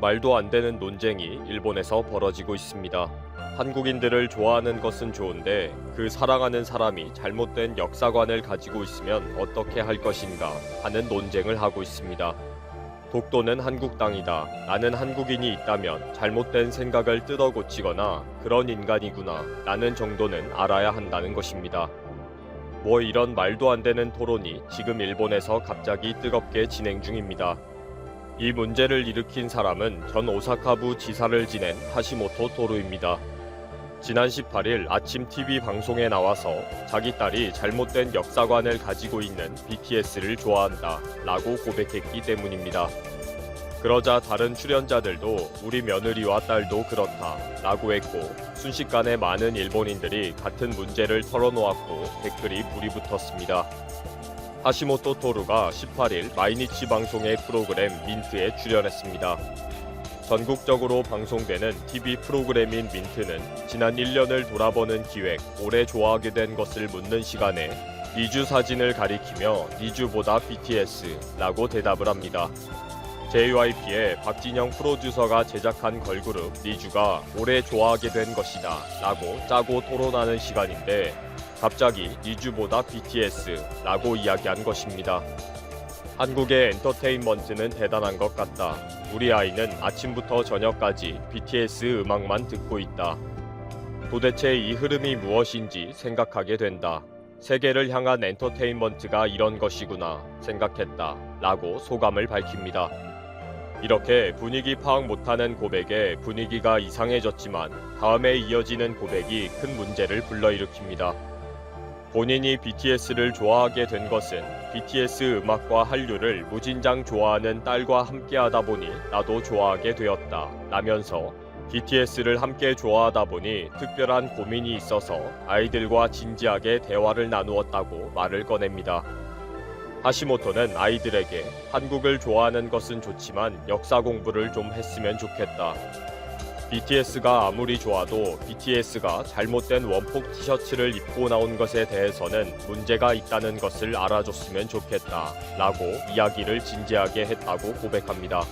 말도 안 되는 논쟁이 일본에서 벌어지고 있습니다. 한국인들을 좋아하는 것은 좋은데 그 사랑하는 사람이 잘못된 역사관을 가지고 있으면 어떻게 할 것인가 하는 논쟁을 하고 있습니다. 독도는 한국 땅이다. 나는 한국인이 있다면 잘못된 생각을 뜯어 고치거나 그런 인간이구나 라는 정도는 알아야 한다는 것입니다. 뭐 이런 말도 안 되는 토론이 지금 일본에서 갑자기 뜨겁게 진행 중입니다. 이 문제를 일으킨 사람은 전 오사카부 지사를 지낸 하시모토 토루입니다. 지난 18일 아침 TV 방송에 나와서 자기 딸이 잘못된 역사관을 가지고 있는 BTS를 좋아한다 라고 고백했기 때문입니다. 그러자 다른 출연자들도 우리 며느리와 딸도 그렇다 라고 했고 순식간에 많은 일본인들이 같은 문제를 털어놓았고 댓글이 불이 붙었습니다. 하시모토 토루가 18일 마이니치 방송의 프로그램 민트에 출연했습니다. 전국적으로 방송되는 TV 프로그램인 민트는 지난 1년을 돌아보는 기획, 올해 좋아하게 된 것을 묻는 시간에 니주 사진을 가리키며 니주보다 BTS라고 대답을 합니다. JYP의 박진영 프로듀서가 제작한 걸그룹 니주가 올해 좋아하게 된 것이다 라고 짜고 토론하는 시간인데 갑자기 니주보다 BTS라고 이야기한 것입니다. 한국의 엔터테인먼트는 대단한 것 같다. 우리 아이는 아침부터 저녁까지 BTS 음악만 듣고 있다. 도대체 이 흐름이 무엇인지 생각하게 된다. 세계를 향한 엔터테인먼트가 이런 것이구나 생각했다. 라고 소감을 밝힙니다. 이렇게 분위기 파악 못하는 고백에 분위기가 이상해졌지만 다음에 이어지는 고백이 큰 문제를 불러일으킵니다. 본인이 BTS를 좋아하게 된 것은 BTS 음악과 한류를 무진장 좋아하는 딸과 함께하다 보니 나도 좋아하게 되었다 라면서 BTS를 함께 좋아하다 보니 특별한 고민이 있어서 아이들과 진지하게 대화를 나누었다고 말을 꺼냅니다. 하시모토는 아이들에게 한국을 좋아하는 것은 좋지만 역사 공부를 좀 했으면 좋겠다. BTS가 아무리 좋아도 BTS가 잘못된 원폭 티셔츠를 입고 나온 것에 대해서는 문제가 있다는 것을 알아줬으면 좋겠다 라고 이야기를 진지하게 했다고 고백합니다.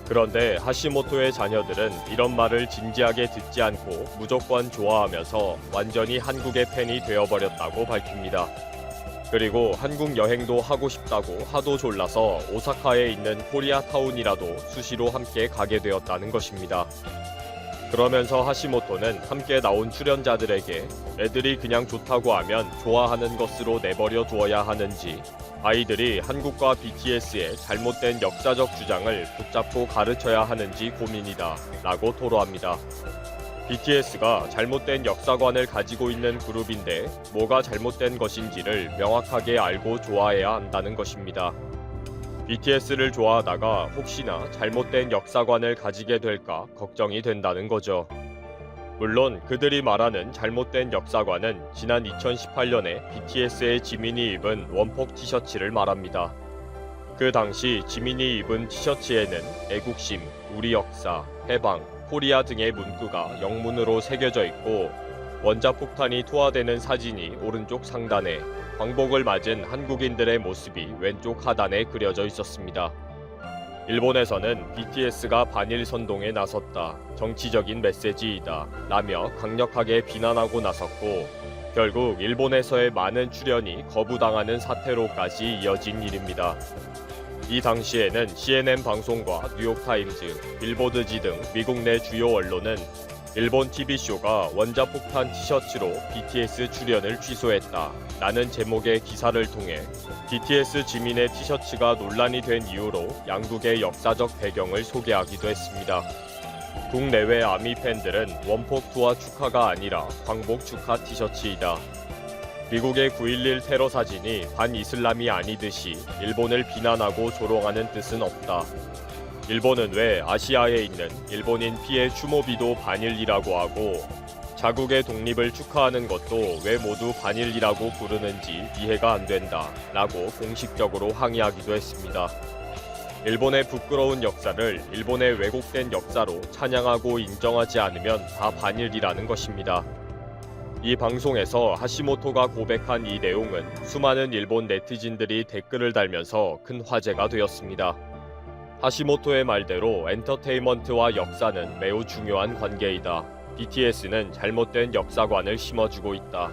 그런데 하시모토의 자녀들은 이런 말을 진지하게 듣지 않고 무조건 좋아하면서 완전히 한국의 팬이 되어버렸다고 밝힙니다. 그리고 한국 여행도 하고 싶다고 하도 졸라서 오사카에 있는 코리아타운이라도 수시로 함께 가게 되었다는 것입니다. 그러면서 하시모토는 함께 나온 출연자들에게 애들이 그냥 좋다고 하면 좋아하는 것으로 내버려 두어야 하는지 아이들이 한국과 BTS의 잘못된 역사적 주장을 붙잡고 가르쳐야 하는지 고민이다 라고 토로합니다. BTS가 잘못된 역사관을 가지고 있는 그룹인데 뭐가 잘못된 것인지를 명확하게 알고 좋아해야 한다는 것입니다. BTS를 좋아하다가 혹시나 잘못된 역사관을 가지게 될까 걱정이 된다는 거죠. 물론 그들이 말하는 잘못된 역사관은 지난 2018년에 BTS의 지민이 입은 원폭 티셔츠를 말합니다. 그 당시 지민이 입은 티셔츠에는 애국심, 우리 역사, 해방, 코리아 등의 문구가 영문으로 새겨져 있고 원자폭탄이 투하되는 사진이 오른쪽 상단에 광복을 맞은 한국인들의 모습이 왼쪽 하단에 그려져 있었습니다. 일본에서는 BTS가 반일 선동에 나섰다. 정치적인 메시지이다. 라며 강력하게 비난하고 나섰고 결국 일본에서의 많은 출연이 거부당하는 사태로까지 이어진 일입니다. 이 당시에는 CNN 방송과 뉴욕타임즈, 빌보드지 등 미국 내 주요 언론은 일본 TV쇼가 원자폭탄 티셔츠로 BTS 출연을 취소했다 라는 제목의 기사를 통해 BTS 지민의 티셔츠가 논란이 된 이유로 양국의 역사적 배경을 소개하기도 했습니다. 국내외 아미 팬들은 원폭 투하 축하가 아니라 광복 축하 티셔츠이다. 미국의 9.11 테러 사진이 반이슬람이 아니듯이 일본을 비난하고 조롱하는 뜻은 없다. 일본은 왜 아시아에 있는 일본인 피해 추모비도 반일이라고 하고 자국의 독립을 축하하는 것도 왜 모두 반일이라고 부르는지 이해가 안 된다 라고 공식적으로 항의하기도 했습니다. 일본의 부끄러운 역사를 일본의 왜곡된 역사로 찬양하고 인정하지 않으면 다 반일이라는 것입니다. 이 방송에서 하시모토가 고백한 이 내용은 수많은 일본 네티즌들이 댓글을 달면서 큰 화제가 되었습니다. 하시모토의 말대로 엔터테인먼트와 역사는 매우 중요한 관계이다. BTS는 잘못된 역사관을 심어주고 있다.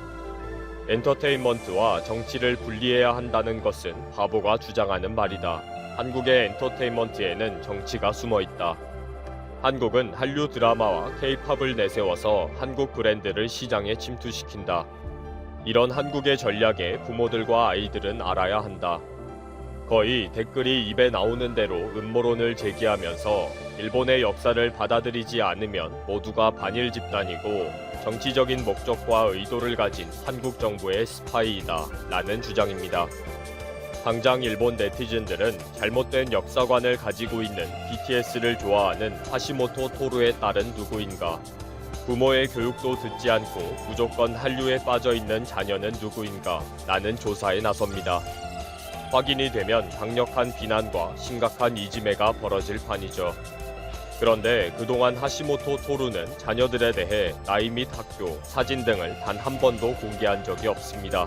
엔터테인먼트와 정치를 분리해야 한다는 것은 바보가 주장하는 말이다. 한국의 엔터테인먼트에는 정치가 숨어 있다. 한국은 한류 드라마와 K-팝을 내세워서 한국 브랜드를 시장에 침투시킨다. 이런 한국의 전략에 부모들과 아이들은 알아야 한다. 거의 댓글이 입에 나오는 대로 음모론을 제기하면서 일본의 역사를 받아들이지 않으면 모두가 반일 집단이고 정치적인 목적과 의도를 가진 한국 정부의 스파이이다 라는 주장입니다. 당장 일본 네티즌들은 잘못된 역사관을 가지고 있는 BTS를 좋아하는 하시모토 토루의 딸은 누구인가? 부모의 교육도 듣지 않고 무조건 한류에 빠져있는 자녀는 누구인가? 라는 조사에 나섭니다. 확인이 되면 강력한 비난과 심각한 이지매가 벌어질 판이죠. 그런데 그동안 하시모토 토루는 자녀들에 대해 나이 및 학교, 사진 등을 단 한 번도 공개한 적이 없습니다.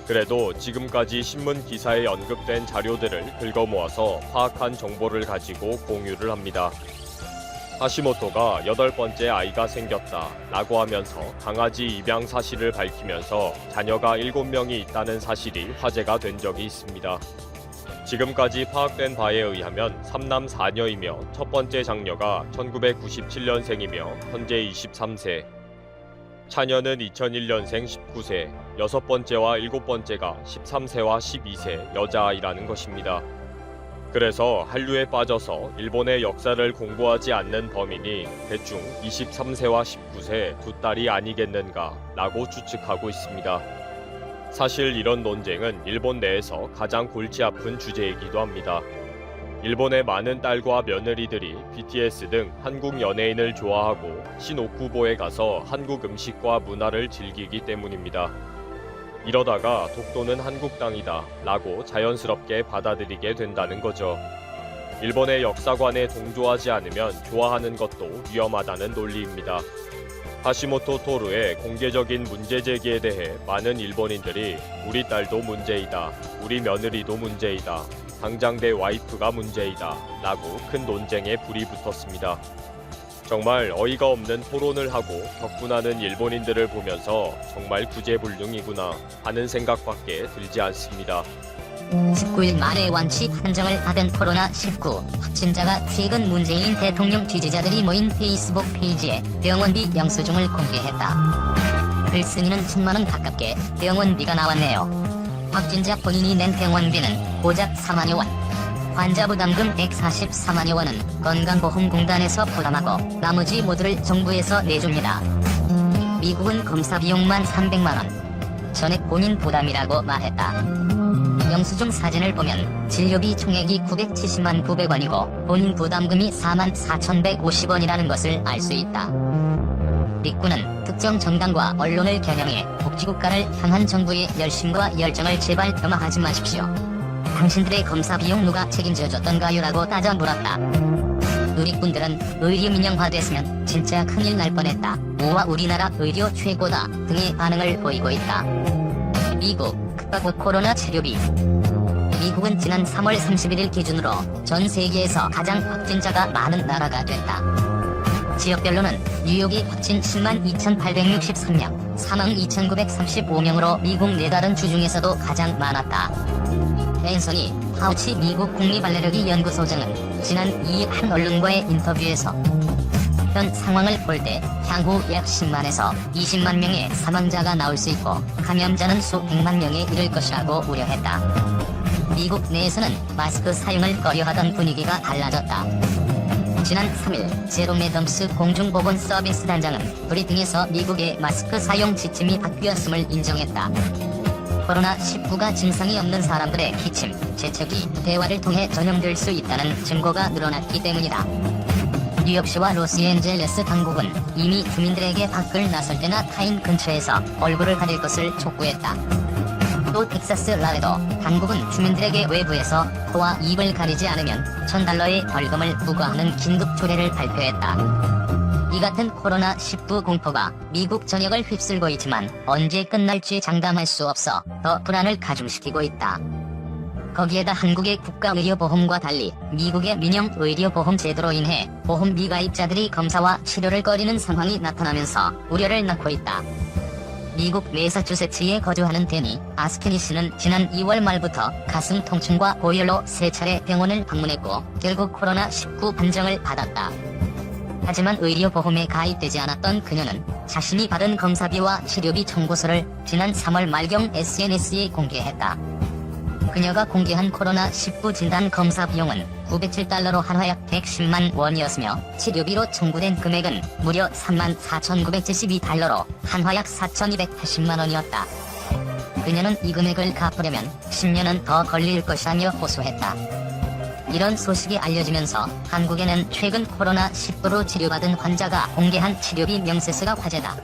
그래도 지금까지 신문 기사에 언급된 자료들을 긁어모아서 파악한 정보를 가지고 공유를 합니다. 하시모토가 8번째 아이가 생겼다 라고 하면서 강아지 입양 사실을 밝히면서 자녀가 7명이 있다는 사실이 화제가 된 적이 있습니다. 지금까지 파악된 바에 의하면 3남 4녀이며 첫 번째 장녀가 1997년생이며 현재 23세, 차녀는 2001년생 19세, 여섯 번째와 일곱 번째가 13세와 12세 여자아이라는 것입니다. 그래서 한류에 빠져서 일본의 역사를 공부하지 않는 범인이 대충 23세와 19세 두 딸이 아니겠는가 라고 추측하고 있습니다. 사실 이런 논쟁은 일본 내에서 가장 골치 아픈 주제이기도 합니다. 일본의 많은 딸과 며느리들이 BTS 등 한국 연예인을 좋아하고 신옥구보에 가서 한국 음식과 문화를 즐기기 때문입니다. 이러다가 독도는 한국 땅이다 라고 자연스럽게 받아들이게 된다는 거죠. 일본의 역사관에 동조하지 않으면 좋아하는 것도 위험하다는 논리입니다. 하시모토 토루의 공개적인 문제 제기에 대해 많은 일본인들이 우리 딸도 문제이다, 우리 며느리도 문제이다, 당장 내 와이프가 문제이다 라고 큰 논쟁에 불이 붙었습니다. 정말 어이가 없는 토론을 하고 격분하는 일본인들을 보면서 정말 구제불능이구나 하는 생각밖에 들지 않습니다. 19일 말에 완치 판정을 받은 코로나19 확진자가 최근 문재인 대통령 지지자들이 모인 페이스북 페이지에 병원비 영수증을 공개했다. 글쓴이는 1000만원 가깝게 병원비가 나왔네요. 확진자 본인이 낸 병원비는 고작 4만여 원. 환자 부담금 144만여 원은 건강보험공단에서 부담하고 나머지 모두를 정부에서 내줍니다. 미국은 검사 비용만 300만원. 전액 본인 부담이라고 말했다. 영수증 사진을 보면 진료비 총액이 970만 900원이고 본인 부담금이 4만 4,150원이라는 것을 알 수 있다. 리꾸는 특정 정당과 언론을 겨냥해 복지국가를 향한 정부의 열심과 열정을 제발 폄하하지 마십시오. 당신들의 검사 비용 누가 책임져줬던가요? 라고 따져 물었다. 누리꾼들은 의료 민영화됐으면 진짜 큰일 날 뻔했다. 우와 우리나라 의료 최고다 등의 반응을 보이고 있다. 미국 극박국 코로나 치료비. 미국은 지난 3월 31일 기준으로 전 세계에서 가장 확진자가 많은 나라가 됐다. 지역별로는 뉴욕이 확진 10만 2,863명, 사망 2,935명으로 미국 네 다른 주 중에서도 가장 많았다. 앤서니 파우치 미국 국립알레르기 연구소장은 지난 2일 한 언론과의 인터뷰에서 현 상황을 볼 때 향후 약 10만에서 20만 명의 사망자가 나올 수 있고 감염자는 수백만 명에 이를 것이라고 우려했다. 미국 내에서는 마스크 사용을 꺼려하던 분위기가 달라졌다. 지난 3일 제롬 애덤스 공중보건 서비스 단장은 브리핑에서 미국의 마스크 사용 지침이 바뀌었음을 인정했다. 코로나19가 증상이 없는 사람들의 기침, 재채기, 대화를 통해 전염될 수 있다는 증거가 늘어났기 때문이다. 뉴욕시와 로스앤젤레스 당국은 이미 주민들에게 밖을 나설 때나 타인 근처에서 얼굴을 가릴 것을 촉구했다. 또 텍사스 라에도 당국은 주민들에게 외부에서 코와 입을 가리지 않으면 $1,000의 벌금을 부과하는 긴급 조례를 발표했다. 이 같은 코로나19 공포가 미국 전역을 휩쓸고 있지만 언제 끝날지 장담할 수 없어 더 불안을 가중시키고 있다. 거기에다 한국의 국가의료보험과 달리 미국의 민영의료보험 제도로 인해 보험 미가입자들이 검사와 치료를 꺼리는 상황이 나타나면서 우려를 낳고 있다. 미국 매사추세츠에 거주하는 데니 아스케니 씨는 지난 2월 말부터 가슴 통증과 고열로 3차례 병원을 방문했고 결국 코로나19 판정을 받았다. 하지만 의료보험에 가입되지 않았던 그녀는 자신이 받은 검사비와 치료비 청구서를 지난 3월 말경 SNS에 공개했다. 그녀가 공개한 코로나19 진단 검사 비용은 907달러로 한화약 110만 원이었으며 치료비로 청구된 금액은 무려 34,972달러로 한화약 4,280만 원이었다. 그녀는 이 금액을 갚으려면 10년은 더 걸릴 것이라며 호소했다. 이런 소식이 알려지면서 한국에는 최근 코로나19로 치료받은 환자가 공개한 치료비 명세서가 화제다.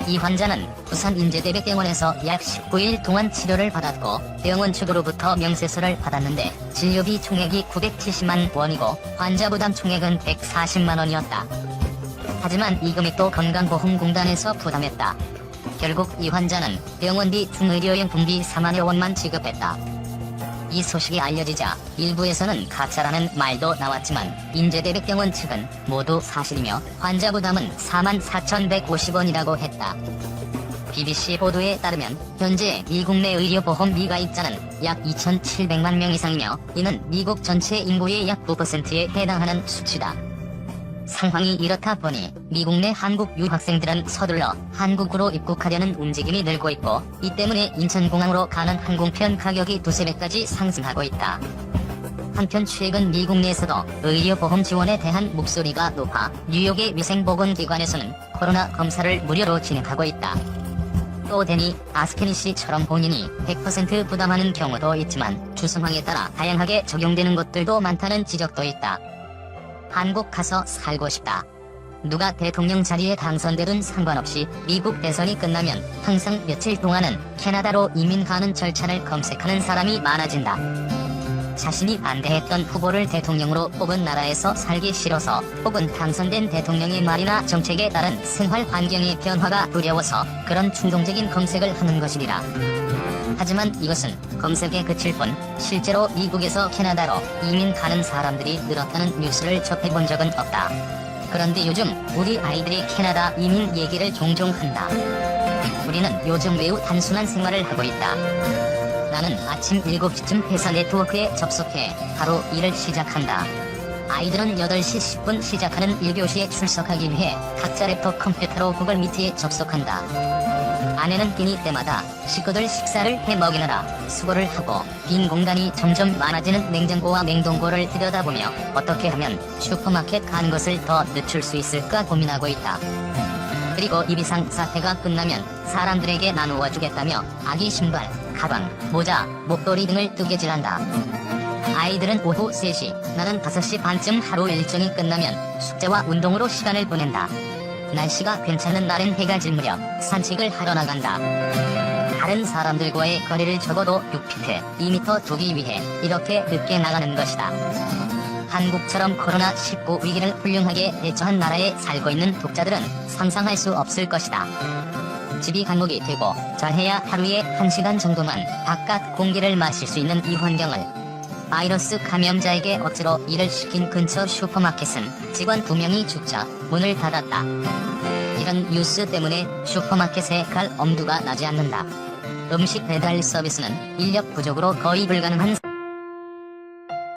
이 환자는 부산 인제대백병원에서 약 19일 동안 치료를 받았고 병원 측으로부터 명세서를 받았는데 진료비 총액이 970만 원이고 환자 부담 총액은 140만 원이었다. 하지만 이 금액도 건강보험공단에서 부담했다. 결국 이 환자는 병원비 중의료용품비 4만여 원만 지급했다. 이 소식이 알려지자 일부에서는 가짜라는 말도 나왔지만 인제대백병원 측은 모두 사실이며 환자 부담은 44,150원이라고 했다. BBC 보도에 따르면 현재 미국 내 의료보험 미가입자는 약 2,700만 명 이상이며 이는 미국 전체 인구의 약 9%에 해당하는 수치다. 상황이 이렇다 보니 미국 내 한국 유학생들은 서둘러 한국으로 입국하려는 움직임이 늘고 있고 이 때문에 인천공항으로 가는 항공편 가격이 두세 배까지 상승하고 있다. 한편 최근 미국 내에서도 의료보험 지원에 대한 목소리가 높아 뉴욕의 위생보건기관에서는 코로나 검사를 무료로 진행하고 있다. 또 데니 아스케니 씨처럼 본인이 100% 부담하는 경우도 있지만 주 상황에 따라 다양하게 적용되는 것들도 많다는 지적도 있다. 한국 가서 살고 싶다. 누가 대통령 자리에 당선되든 상관없이 미국 대선이 끝나면 항상 며칠 동안은 캐나다로 이민 가는 절차를 검색하는 사람이 많아진다. 자신이 반대했던 후보를 대통령으로 뽑은 나라에서 살기 싫어서 혹은 당선된 대통령의 말이나 정책에 따른 생활 환경의 변화가 두려워서 그런 충동적인 검색을 하는 것이니라. 하지만 이것은 검색에 그칠 뿐 실제로 미국에서 캐나다로 이민 가는 사람들이 늘었다는 뉴스를 접해본 적은 없다. 그런데 요즘 우리 아이들이 캐나다 이민 얘기를 종종 한다. 우리는 요즘 매우 단순한 생활을 하고 있다. 나는 아침 7시쯤 회사 네트워크에 접속해 바로 일을 시작한다. 아이들은 8시 10분 시작하는 1교시에 출석하기 위해 각자 랩톱 컴퓨터로 구글 미트에 접속한다. 아내는 끼니 때마다 식구들 식사를 해 먹이느라 수고를 하고 빈 공간이 점점 많아지는 냉장고와 냉동고를 들여다보며 어떻게 하면 슈퍼마켓 가는 것을 더 늦출 수 있을까 고민하고 있다. 그리고 이 비상 사태가 끝나면 사람들에게 나누어 주겠다며 아기 신발, 가방, 모자, 목도리 등을 뜨개질한다. 아이들은 오후 3시, 나는 5시 반쯤 하루 일정이 끝나면 숙제와 운동으로 시간을 보낸다. 날씨가 괜찮은 날엔 해가 질 무렵 산책을 하러 나간다. 다른 사람들과의 거리를 적어도 6피트, 2m 두기 위해 이렇게 늦게 나가는 것이다. 한국처럼 코로나19 위기를 훌륭하게 대처한 나라에 살고 있는 독자들은 상상할 수 없을 것이다. 집이 감옥이 되고 잘해야 하루에 1시간 정도만 바깥 공기를 마실 수 있는 이 환경을 바이러스 감염자에게 억지로 일을 시킨 근처 슈퍼마켓은 직원 2명이 죽자 문을 닫았다. 이런 뉴스 때문에 슈퍼마켓에 갈 엄두가 나지 않는다. 음식 배달 서비스는 인력 부족으로 거의 불가능한